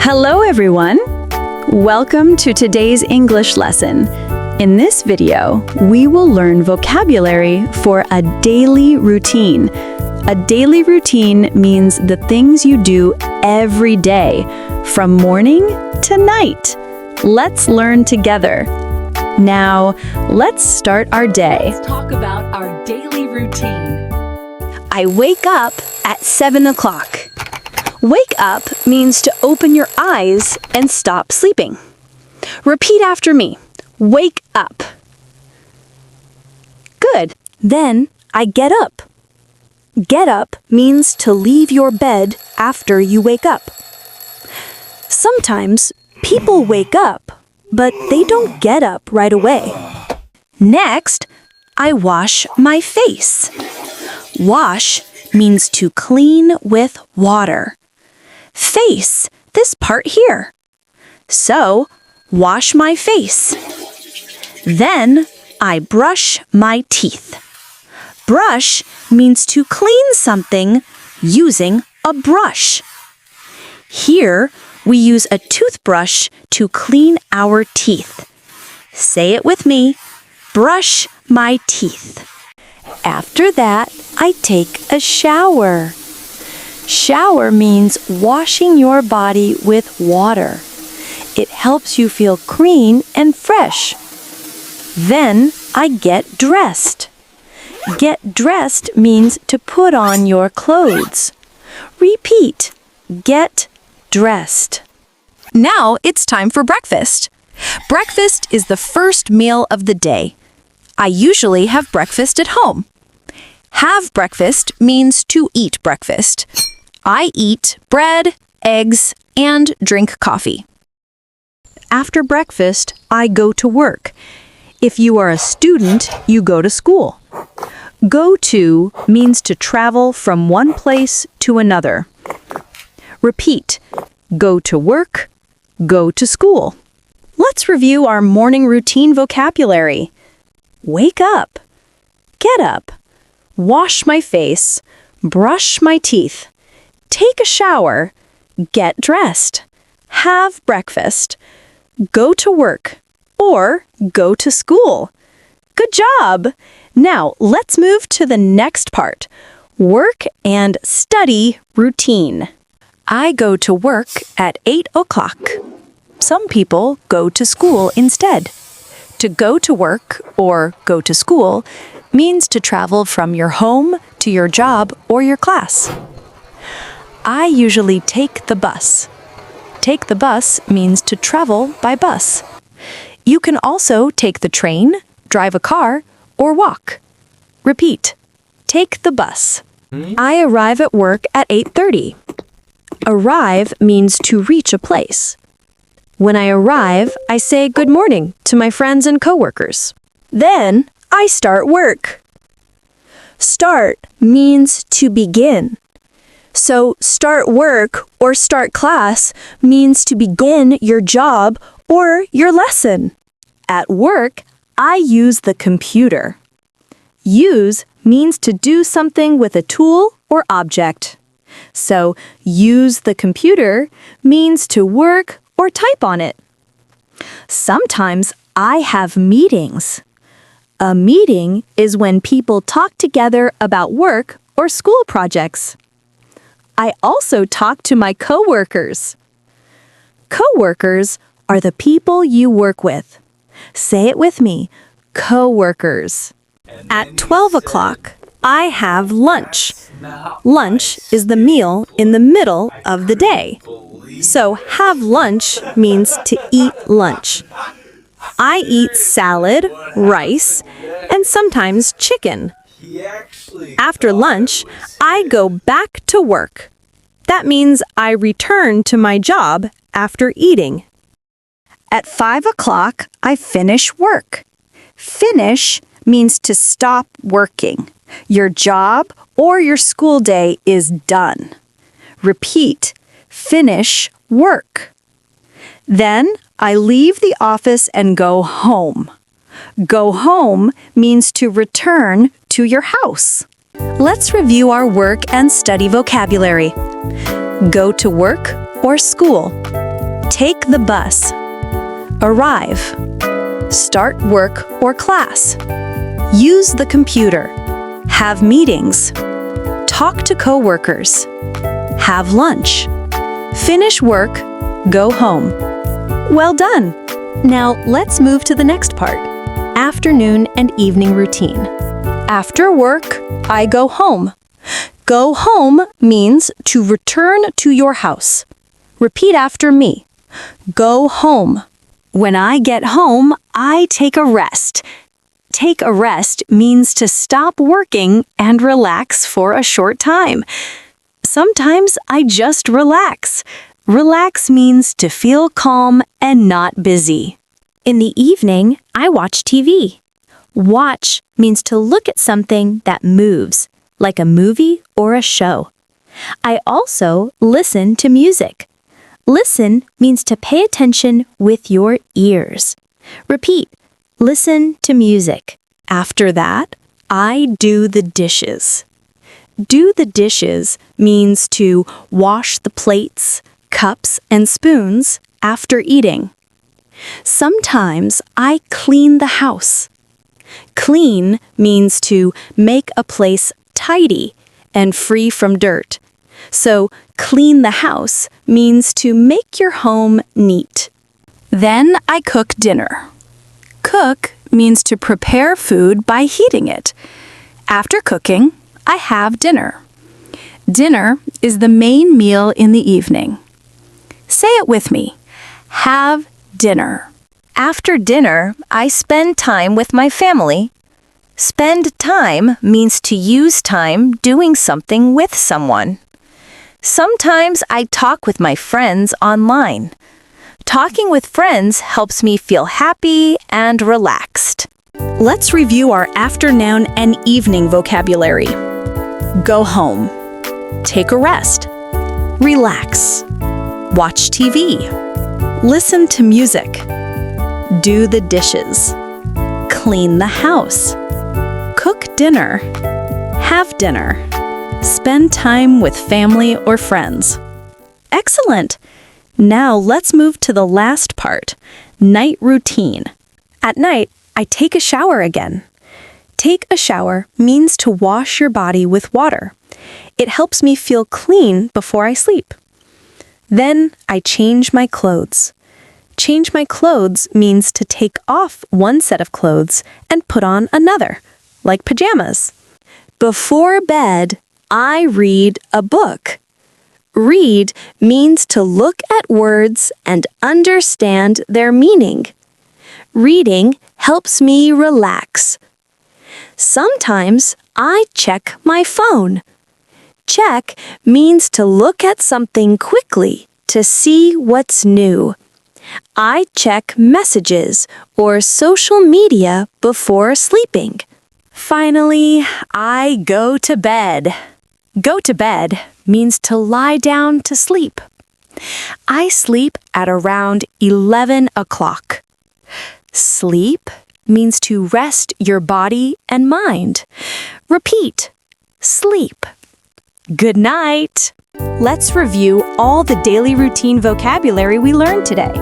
Hello everyone! Welcome to today's English lesson. In this video, we will learn vocabulary for a daily routine. A daily routine means the things you do every day, from morning to night. Let's learn together. Now, let's start our day. Let's talk about our daily routine. I wake up at 7 o'clock. Wake up means to open your eyes and stop sleeping. Repeat after me. Wake up. Good. Then I get up. Get up means to leave your bed after you wake up. Sometimes people wake up, but they don't get up right away. Next, I wash my face. Wash means to clean with water. Face, this part here. So, wash my face. Then, I brush my teeth. Brush means to clean something using a brush. Here, we use a toothbrush to clean our teeth. Say it with me. Brush my teeth. After that, I take a shower. Shower means washing your body with water. It helps you feel clean and fresh. Then I get dressed. Get dressed means to put on your clothes. Repeat. Get dressed. Now it's time for breakfast. Breakfast is the first meal of the day. I usually have breakfast at home. Have breakfast means to eat breakfast. I eat bread, eggs, and drink coffee. After breakfast, I go to work. If you are a student, you go to school. Go to means to travel from one place to another. Repeat. Go to work, go to school. Let's review our morning routine vocabulary. Wake up. Get up. Wash my face. Brush my teeth. Take a shower. Get dressed. Have breakfast. Go to work. Or go to school. Good job! Now, let's move to the next part. Work and study routine. I go to work at 8 o'clock. Some people go to school instead. To go to work or go to school means to travel from your home to your job or your class. I usually take the bus. Take the bus means to travel by bus. You can also take the train, drive a car, or walk. Repeat. Take the bus. I arrive at work at 8:30. Arrive means to reach a place. When I arrive, I say good morning to my friends and coworkers. Then, I start work. Start means to begin. So, start work or start class means to begin your job or your lesson. At work, I use the computer. Use means to do something with a tool or object. So, use the computer means to work or type on it. Sometimes I have meetings. A meeting is when people talk together about work or school projects. I also talk to my coworkers. Coworkers are the people you work with. Say it with me. Coworkers. At 12 o'clock, I have lunch. Lunch is the meal in the middle of the day. So have lunch means to eat lunch. I eat salad, rice, and sometimes chicken. After lunch, I go back to work. That means I return to my job after eating. At 5 o'clock, I finish work. Finish means to stop working. Your job or your school day is done. Repeat. Finish work. Then I leave the office and go home. Go home means to return to your house. Let's review our work and study vocabulary. Go to work or school. Take the bus. Arrive. Start work or class. Use the computer. Have meetings. Talk to coworkers. Have lunch. Finish work. Go home. Well done. Now let's move to the next part. Afternoon and evening routine. After work, I go home. Go home means to return to your house. Repeat after me. Go home. When I get home, I take a rest. Take a rest means to stop working and relax for a short time. Sometimes I just relax. Relax means to feel calm and not busy. In the evening, I watch TV. Watch means to look at something that moves, like a movie or a show. I also listen to music. Listen means to pay attention with your ears. Repeat, listen to music. After that, I do the dishes. Do the dishes means to wash the plates, cups, and spoons after eating. Sometimes I clean the house. Clean means to make a place tidy and free from dirt. So, clean the house means to make your home neat. Then I cook dinner. Cook means to prepare food by heating it. After cooking, I have dinner. Dinner is the main meal in the evening. Say it with me. Have dinner. After dinner, I spend time with my family. Spend time means to use time doing something with someone. Sometimes I talk with my friends online. Talking with friends helps me feel happy and relaxed. Let's review our afternoon and evening vocabulary. Go home. Take a rest. Relax. Watch TV. Listen to music. Do the dishes. Clean the house. Cook dinner. Have dinner. Spend time with family or friends. Excellent! Now let's move to the last part, night routine. At night, I take a shower again. Take a shower means to wash your body with water. It helps me feel clean before I sleep. Then I change my clothes. Change my clothes means to take off one set of clothes and put on another, like pajamas. Before bed, I read a book. Read means to look at words and understand their meaning. Reading helps me relax. Sometimes I check my phone. Check means to look at something quickly to see what's new. I check messages or social media before sleeping. Finally, I go to bed. Go to bed means to lie down to sleep. I sleep at around 11 o'clock. Sleep means to rest your body and mind. Repeat, sleep. Good night. Let's review all the daily routine vocabulary we learned today.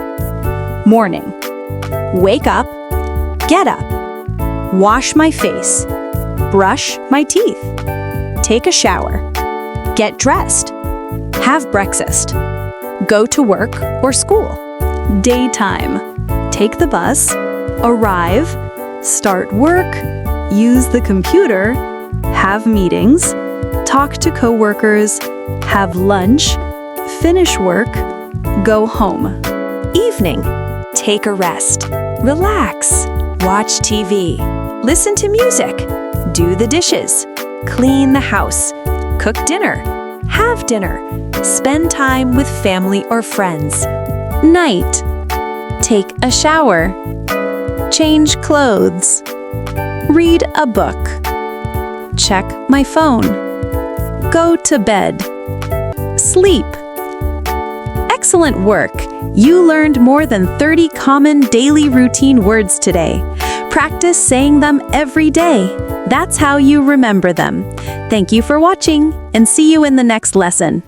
Morning. Wake up. Get up. Wash my face. Brush my teeth. Take a shower. Get dressed. Have breakfast. Go to work or school. Daytime. Take the bus. Arrive. Start work. Use the computer. Have meetings. Talk to coworkers. Have lunch. Finish work. Go home. Evening. Take a rest. Relax. Watch TV. Listen to music. Do the dishes. Clean the house. Cook dinner. Have dinner. Spend time with family or friends. Night. Take a shower. Change clothes. Read a book. Check my phone. Go to bed. Sleep. Excellent work! You learned more than 30 common daily routine words today. Practice saying them every day. That's how you remember them. Thank you for watching, and see you in the next lesson.